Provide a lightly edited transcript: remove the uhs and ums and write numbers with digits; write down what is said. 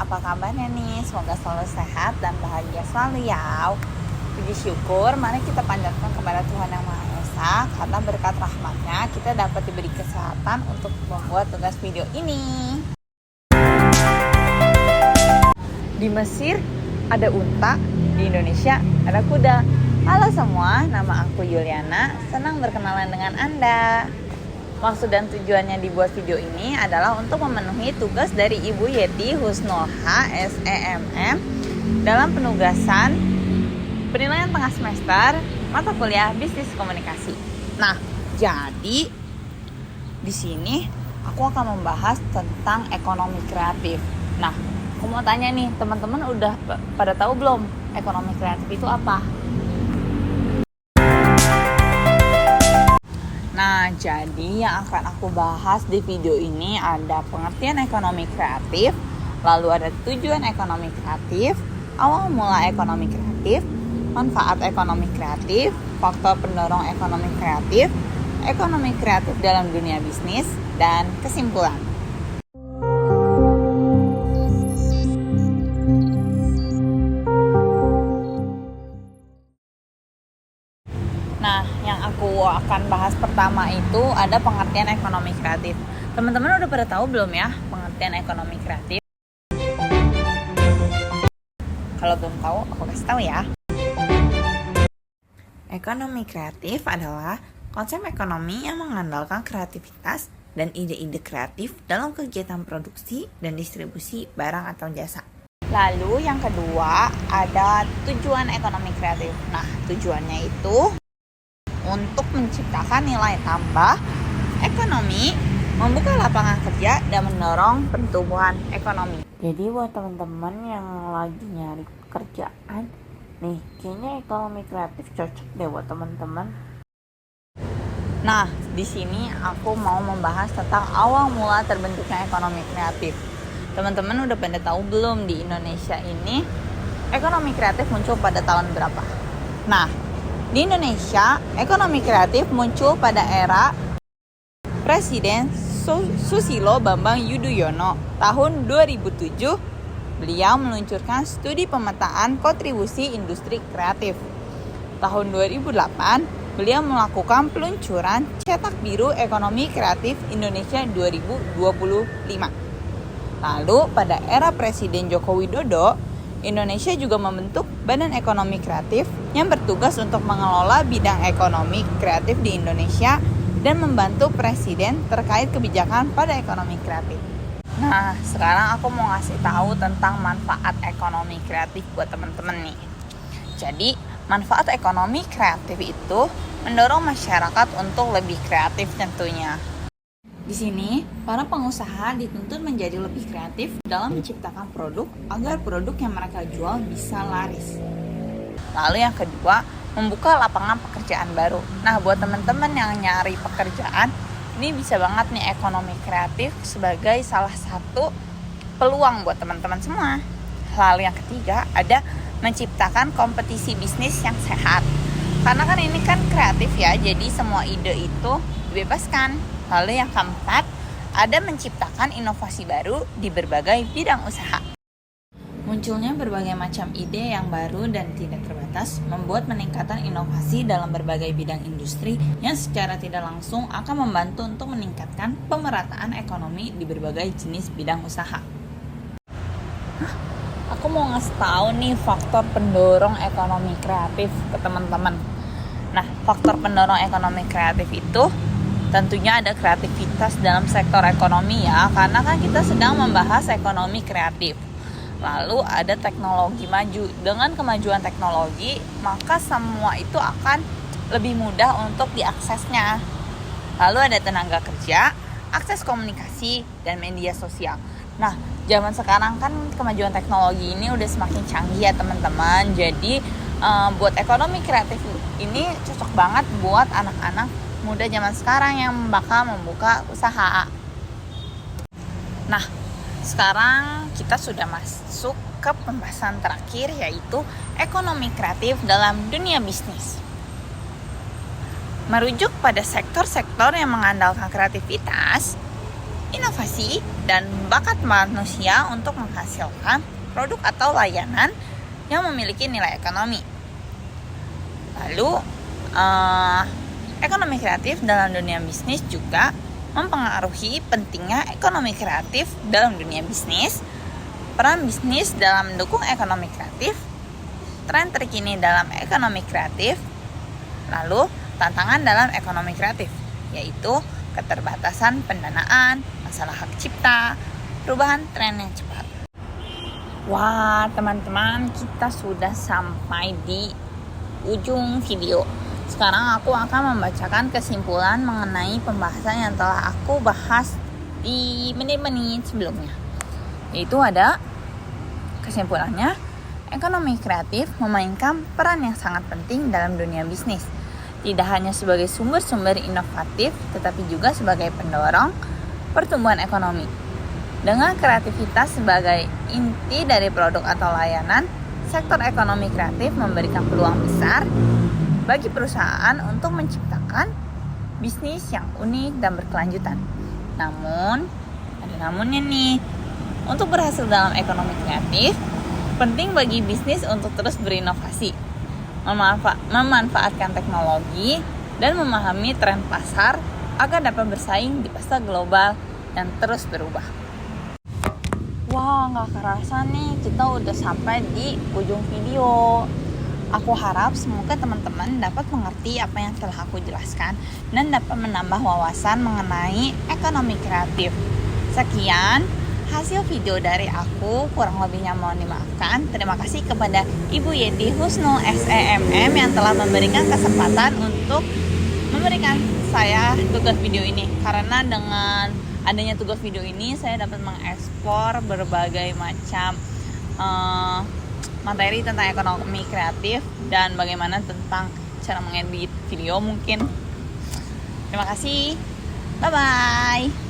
apa kabarnya nih? Semoga selalu sehat dan bahagia selalu ya. Puji syukur, mari kita panjatkan kepada Tuhan Yang Maha Esa, karena berkat rahmatnya kita dapat diberi kesehatan untuk membuat tugas video ini. Di Mesir ada unta, di Indonesia ada kuda. Halo semua, nama aku Yuliana, senang berkenalan dengan Anda. Maksud dan tujuannya dibuat video ini adalah untuk memenuhi tugas dari Ibu Yeti Husnul H, SEMM dalam penugasan penilaian tengah semester mata kuliah Bisnis Komunikasi. Nah, jadi di sini aku akan membahas tentang ekonomi kreatif. Nah, aku mau tanya nih, teman-teman udah pada tahu belum ekonomi kreatif itu apa? Nah, jadi yang akan aku bahas di video ini ada pengertian ekonomi kreatif, lalu ada tujuan ekonomi kreatif, awal mula ekonomi kreatif, manfaat ekonomi kreatif, faktor pendorong ekonomi kreatif dalam dunia bisnis, dan kesimpulan. Nah, yang aku akan bahas pertama itu ada pengertian ekonomi kreatif. Teman-teman udah pada tahu belum ya pengertian ekonomi kreatif? Kalau belum tahu, aku kasih tahu ya. Ekonomi kreatif adalah konsep ekonomi yang mengandalkan kreativitas dan ide-ide kreatif dalam kegiatan produksi dan distribusi barang atau jasa. Lalu yang kedua ada tujuan ekonomi kreatif. Nah, tujuannya itu untuk menciptakan nilai tambah ekonomi, membuka lapangan kerja, dan mendorong pertumbuhan ekonomi. Jadi buat teman-teman yang lagi nyari pekerjaan, nih kayaknya ekonomi kreatif cocok deh buat teman-teman. Nah, di sini aku mau membahas tentang awal mula terbentuknya ekonomi kreatif. Teman-teman udah pada tahu belum di Indonesia ini ekonomi kreatif muncul pada tahun berapa? Nah, di Indonesia, ekonomi kreatif muncul pada era Presiden Susilo Bambang Yudhoyono. Tahun 2007, beliau meluncurkan studi pemetaan kontribusi industri kreatif. Tahun 2008, beliau melakukan peluncuran Cetak Biru Ekonomi Kreatif Indonesia 2025. Lalu, pada era Presiden Joko Widodo, Indonesia juga membentuk Badan Ekonomi Kreatif yang bertugas untuk mengelola bidang ekonomi kreatif di Indonesia dan membantu Presiden terkait kebijakan pada ekonomi kreatif. Nah, sekarang aku mau ngasih tahu tentang manfaat ekonomi kreatif buat teman-teman nih. Jadi, manfaat ekonomi kreatif itu mendorong masyarakat untuk lebih kreatif tentunya. Di sini, para pengusaha dituntut menjadi lebih kreatif dalam menciptakan produk agar produk yang mereka jual bisa laris. Lalu yang kedua, membuka lapangan pekerjaan baru. Nah, buat teman-teman yang nyari pekerjaan, ini bisa banget nih ekonomi kreatif sebagai salah satu peluang buat teman-teman semua. Lalu yang ketiga, ada menciptakan kompetisi bisnis yang sehat. Karena kan ini kan kreatif ya, jadi semua ide itu dibebaskan. Lalu yang keempat, ada menciptakan inovasi baru di berbagai bidang usaha. Munculnya berbagai macam ide yang baru dan tidak terbatas membuat meningkatkan inovasi dalam berbagai bidang industri yang secara tidak langsung akan membantu untuk meningkatkan pemerataan ekonomi di berbagai jenis bidang usaha. Aku mau ngasih tahu nih faktor pendorong ekonomi kreatif ke teman-teman. Nah, faktor pendorong ekonomi kreatif itu tentunya ada kreativitas dalam sektor ekonomi ya, karena kan kita sedang membahas ekonomi kreatif. Lalu ada teknologi maju. Dengan kemajuan teknologi, maka semua itu akan lebih mudah untuk diaksesnya. Lalu ada tenaga kerja, akses komunikasi, dan media sosial. Nah, zaman sekarang kan kemajuan teknologi ini udah semakin canggih ya teman-teman. Jadi buat ekonomi kreatif ini cocok banget buat anak-anak muda zaman sekarang yang bakal membuka usaha. Nah, sekarang kita sudah masuk ke pembahasan terakhir, yaitu ekonomi kreatif dalam dunia bisnis. Merujuk pada sektor-sektor yang mengandalkan kreativitas, inovasi, dan bakat manusia untuk menghasilkan produk atau layanan yang memiliki nilai ekonomi. Lalu, ekonomi kreatif dalam dunia bisnis juga mempengaruhi pentingnya ekonomi kreatif dalam dunia bisnis, peran bisnis dalam mendukung ekonomi kreatif, tren terkini dalam ekonomi kreatif, lalu tantangan dalam ekonomi kreatif, yaitu keterbatasan pendanaan, masalah hak cipta, perubahan tren yang cepat. Wah, teman-teman, kita sudah sampai di ujung video. Sekarang aku akan membacakan kesimpulan mengenai pembahasan yang telah aku bahas di menit-menit sebelumnya. Yaitu ada kesimpulannya, ekonomi kreatif memainkan peran yang sangat penting dalam dunia bisnis. Tidak hanya sebagai sumber-sumber inovatif, tetapi juga sebagai pendorong pertumbuhan ekonomi. Dengan kreativitas sebagai inti dari produk atau layanan, sektor ekonomi kreatif memberikan peluang besar bagi perusahaan untuk menciptakan bisnis yang unik dan berkelanjutan. Namun, ada namunnya nih. Untuk berhasil dalam ekonomi kreatif, penting bagi bisnis untuk terus berinovasi, memanfaatkan teknologi, dan memahami tren pasar agar dapat bersaing di pasar global yang terus berubah. Wah, gak kerasa nih kita udah sampai di ujung video. Aku harap semoga teman-teman dapat mengerti apa yang telah aku jelaskan dan dapat menambah wawasan mengenai ekonomi kreatif. Sekian hasil video dari aku, kurang lebihnya mohon dimaafkan. Terima kasih kepada Ibu Yeti Husnul SEMM yang telah memberikan kesempatan untuk memberikan saya tugas video ini. Karena dengan adanya tugas video ini, saya dapat mengeksplor berbagai macam materi tentang ekonomi kreatif dan bagaimana tentang cara mengedit video mungkin. Terima kasih. Bye-bye.